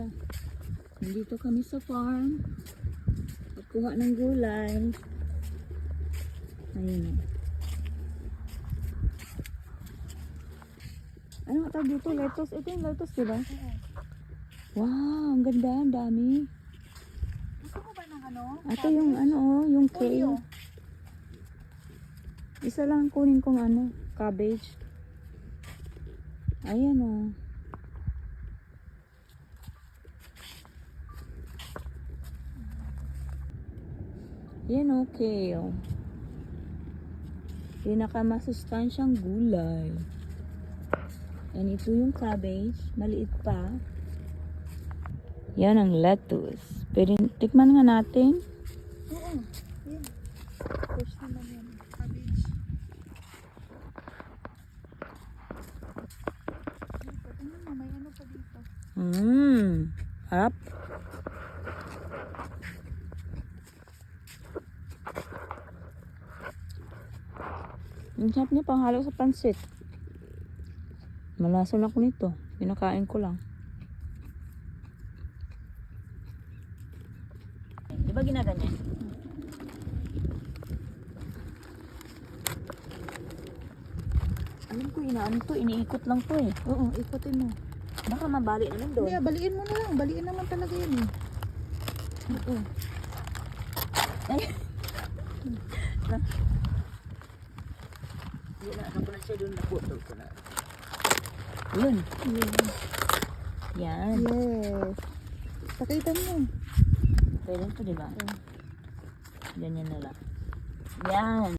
Tara. Nandito kami sa farm. Pagkuha ng gulay. Ayun. Ano nga tawag dito? Lettuce? Ito yung lettuce, diba? Wow, ang ganda. Ang dami. Gusto mo ba ng ano? Ito yung ano, oh, yung kale. Isa lang kunin kong ano, cabbage. Ayan, oh. Yan, okay, oh. Pinakamasustansyang gulay. Yan, ito yung cabbage. Maliit pa. Yan ang lettuce. Pero tikman nga natin. Oo. Yan. Fresh naman yan. Cabbage. Tingnan mo, may ano pa dito. Harap. Ang sarap niya, panghalo sa pansit. Malason ako nito. Pinakain ko lang. Di ba ginaganyan? Alam ko, inaano to, iniikot lang to eh. Oo, ikutin mo. Baka mabali naman doon. Hindi, baliin mo na lang. Baliin naman talaga yun eh. Oo. Ay. Hindi na, ano ko na siya doon, naputol ko na. Yun. Yan. Yes. Pakita mo. Pwede ito, diba? Ganyan na lang. Yan.